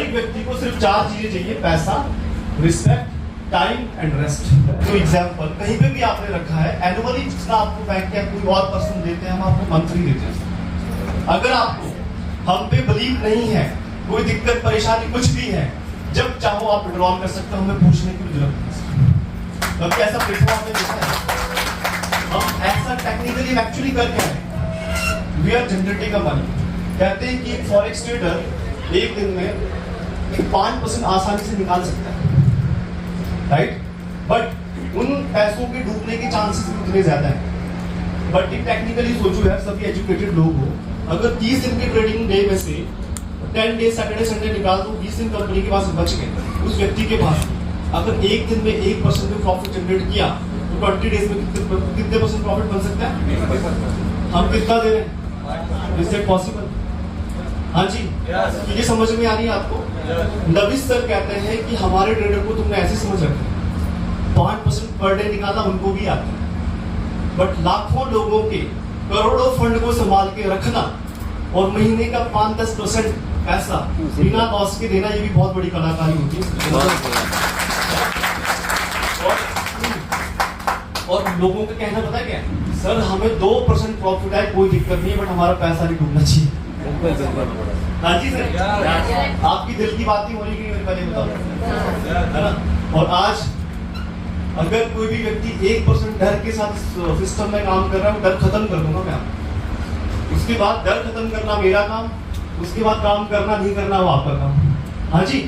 एक व्यक्ति को सिर्फ 4 चीजें चाहिए, पैसा, रिस्पेक्ट, टाइम एंड रेस्ट। तो एग्जाम्पल कहीं पे भी आपने रखा है, एनुअली जितना आपको बैंक या कोई और पर्सन देते हैं, हम आपको मंथली देते हैं। अगर आपको हम पे बिलीव नहीं है, कोई दिक्कत परेशानी कुछ भी है, जब चाहो आप विड्रॉल कर सकते हो, हमें पूछने की जरूरत नहीं। कभी ऐसा प्लेटफॉर्म आपने देखा है? हम ऐसा टेक्निकली एक्चुअली करके आए, we are generating a money. कहते हैं कि फॉरेक्स ट्रेडर एक दिन में 5% आसानी से निकाल सकता है, राइट? बट उन पैसों के डूबने के चांसेस उतने ज्यादा हैं। बट टेक्निकली सोचो यार, सभी एजुकेटेड लोग हो, अगर 30 दिन के ट्रेडिंग डे में से 10 डेज सैटरडे संडे निकाल दो, 20 दिन कंपनी के पास बच गए। उस व्यक्ति के पास अगर एक दिन में 1% में प्रॉफिट जनरेट किया तो 20 डेज में कितने परसेंट प्रॉफिट बन सकता है? हम कितना दे रहे हैं? Is it possible? हाँ जी, ये समझ में आ रही है आपको? नबी सर कहते हैं कि हमारे ट्रेडर को तुमने ऐसे समझ रखा, 5% पर डे निकाला उनको भी आता है, बट लाखों लोगों के करोड़ों फंड को संभाल के रखना और महीने का 5-10% पैसा बिना लॉस के देना, ये भी बहुत बड़ी कलाकारी होती है। और लोगों का कहना पता है क्या है? सर हमें 2% प्रॉफिट आए कोई दिक्कत नहीं है, बट हमारा पैसा नहीं डूबना चाहिए। हाँ जी सर, आपकी दिल की बात ही होनी की पहले बताओ, है ना? और आज अगर कोई भी व्यक्ति 1% डर के साथ सिस्टम में काम कर रहा है, वो डर खत्म कर दूंगा मैं आपको। उसके बाद डर खत्म करना मेरा काम, उसके बाद काम करना नहीं करना वो आपका काम। हाँ जी,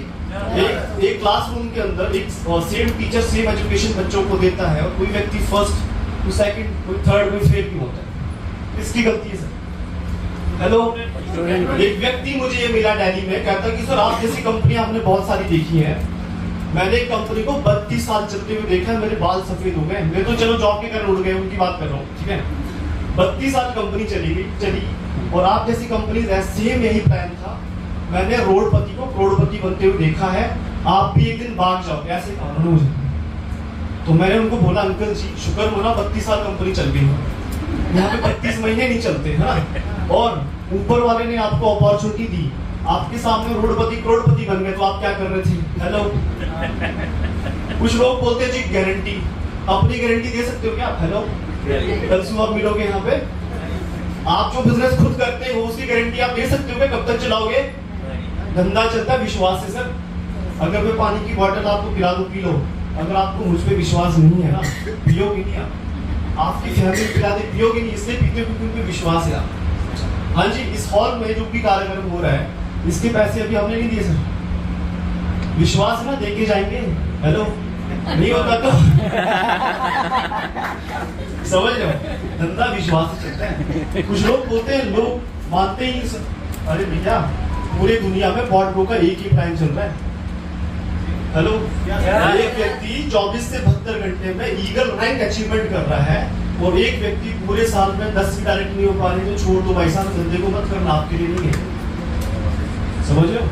एक क्लासरूम के अंदर एक सेम टीचर सेम एजुकेशन बच्चों को देता है, और कोई व्यक्ति फर्स्ट, कोई सेकंड, कोई थर्ड, कोई फेल क्यों होता है? इसकी गलती है सर। हेलो, एक व्यक्ति मुझे ये मिला दिल्ली में, कहता कि सर आप जैसी कंपनियां हमने बहुत सारी देखी है, मैंने एक कंपनी को 32 साल चलते हुए देखा, मेरे बाल सफेद हो गए, मैं तो चलो जॉब के कारण उड़ गए, उनकी बात कर रहा हूँ, ठीक है? 32 साल कंपनी चली, और आप जैसी कंपनी सेम यही प्लान था, मैंने रोडपति को करोड़पति बनते हुए देखा है, आप भी एक दिन भाग जाओगे, ऐसे कहा मुझे। तो मैंने उनको बोला अंकल जी शुक्र मना 32 साल कंपनी चल गई है, यहाँ पे 32 महीने नहीं चलते है ना, और ऊपर वाले ने आपको अपॉर्चुनिटी दी, आपके सामने रोडपति करोड़पति बन गए, तो आप क्या कर रहे थे? हेलो, कुछ लोग बोलते जी गारंटी, अपनी गारंटी दे सकते हो क्या आप? हेलो, कल सुबह आप मिलोगे यहाँ पे, आप जो बिजनेस खुद करते हो उसकी गारंटी आप दे सकते हो क्या? कब तक चलाओगे? धंधा चलता है विश्वास से सर। अगर मैं पानी की बोतल आपको पिला दूं, पी लो, अगर आपको मुझ पे विश्वास नहीं है ना, पियोगे नहीं आप, आपकी फैमिली पिला दे, पियोगे नहीं, इसलिए पीते हो क्योंकि उन पे विश्वास है आप। हाँ जी, इस हॉल में जो भी कार्यक्रम हो रहा है, इसके पैसे अभी हमने नहीं दिए सर, विश्वास ना देके जाएंगे। हेलो, नहीं होता तो समझ लो, धंधा विश्वास से चलता है। कुछ लोग बोलते हैं, लोग मानते ही सर, अरे भैया पूरी दुनिया में बॉन्ड ब्रोकर एक ही टाइम चल रहा है। हेलो, एक व्यक्ति 24 से 72 घंटे में ईगल रैंक अचीवमेंट कर रहा है, और एक व्यक्ति पूरे साल में 10 भी डायरेक्ट नहीं हो पा रहे, तो छोड़ दो भाई साहब, धंधे को मत करना, आपके लिए नहीं है। समझ रहे हो?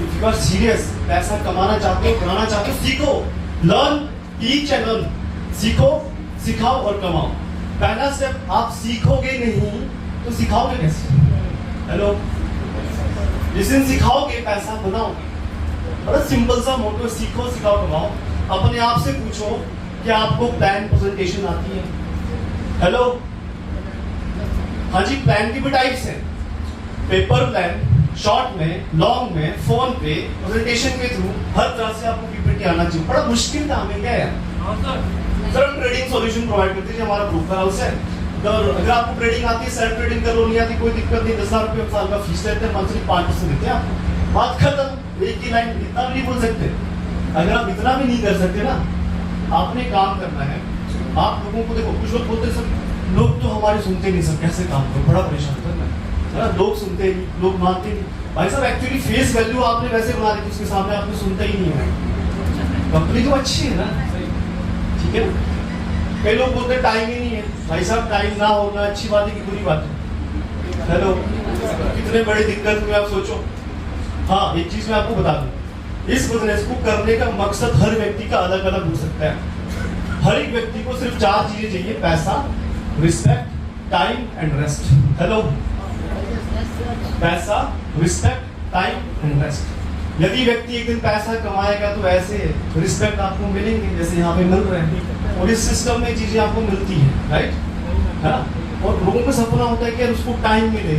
इफ यू आर सीरियस, पैसा कमाना चाहते हो, बनाना चाहते हो, सीखो, लर्न, टीच एंड लर्न, सीखो, सिखाओ और कमाओ। पहला स्टेप, आप सीखोगे नहीं तो सिखाओगे कैसे? हेलो, जिस दिन सिखाओगे पैसा बनाओगे। बड़ा सिंपल सा मोटो, सीखो, सिखाओ, कमाओ। अपने आप से पूछो कि आपको प्लान प्रेजेंटेशन आती है? हेलो, हाँ जी, प्लान की भी टाइप्स हैं, पेपर प्लान, शॉर्ट में, लॉन्ग में, फोन पे, प्रेजेंटेशन के थ्रू, हर तरह से आपको पीपीटी आना चाहिए। बड़ा मुश्किल काम है क्या यार? सर हम ट्रेडिंग सॉल्यूशन प्रोवाइड करते हैं, हमारा ब्रोकर हाउस है। अगर आपको ट्रेडिंग आती है, सेल्फ ट्रेडिंग कर लो, नहीं आती कोई दिक्कत नहीं, 10,000 रुपये साल का फीस लेते हैं, मंथली 5% देते हैं आपको, बात खत्म। एक ही लाइन, इतना भी नहीं बोल सकते। अगर आप इतना भी नहीं कर सकते ना, आपने काम करना है। आप लोगों को देखो, कुछ लोग बोलते हैं सर लोग तो हमारे सुनते नहीं, सर कैसे काम करो, बड़ा परेशान करना है, लोग सुनते नहीं, लोग मानते नहीं। भाई साहब एक्चुअली फेस वैल्यू आपने वैसे बना दी, उसके सामने आपने सुनता ही नहीं है। कंपनी तो अच्छी है ना, ठीक है ना? कई लोग बोलते टाइम ही नहीं है। भाई साहब टाइम ना होना अच्छी बात है कि बुरी बात है? हेलो, कितने बड़ी दिक्कत में आप सोचो। हाँ, एक चीज मैं आपको बता दूं, इस बिजनेस को करने का मकसद हर व्यक्ति का अलग अलग हो सकता है। हर एक व्यक्ति को सिर्फ 4 चीजें चाहिए, पैसा, respect, time and rest. Hello, पैसा, रिस्पेक्ट, टाइम एंड रेस्ट, यदि व्यक्ति एक दिन पैसा कमाएगा तो ऐसे रिस्पेक्ट आपको मिलेंगे जैसे यहाँ पे मिल रहे हैं, और इस सिस्टम में चीजें आपको मिलती है, राइट है ना। और लोगों का सपना होता है कि यार उसको टाइम मिले,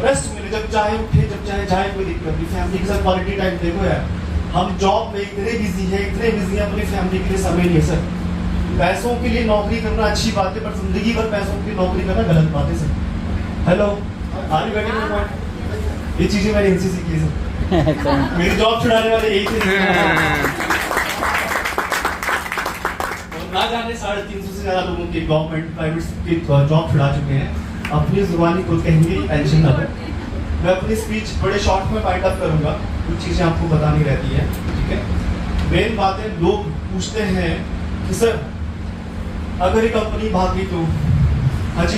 रेस्ट मिले, जब चाहे उठे, जब चाहे जाए, कोई दिक्कत नहीं, फैमिली के साथ क्वालिटी टाइम। देखो यार, हम जॉब में इतने बिजी हैं अपनी फैमिली के लिए समय नहीं है सर। पैसों के लिए नौकरी करना अच्छी बात है, पर जिंदगी भर पैसों की नौकरी करना गलत बात है sir. Hello, are you getting my point? ये चीजें मैंने इनसे सीखी है सर। मेरी जॉब छुड़ाने वाले यही थे। ना जाने 350 से ज्यादा लोगों की गवर्नमेंट प्राइवेट की जॉब छुड़ा चुके हैं। अपनी जुबानी खुद कहेंगे, टेंशन ना लो। मैं अपनी स्पीच बड़े शॉर्ट में बाइट अप करूंगा, कुछ चीजें आपको बतानी रहती है, ठीक है। मेन बात है, लोग पूछते हैं कि सर अगर ये कंपनी भागी तो, हाँ जी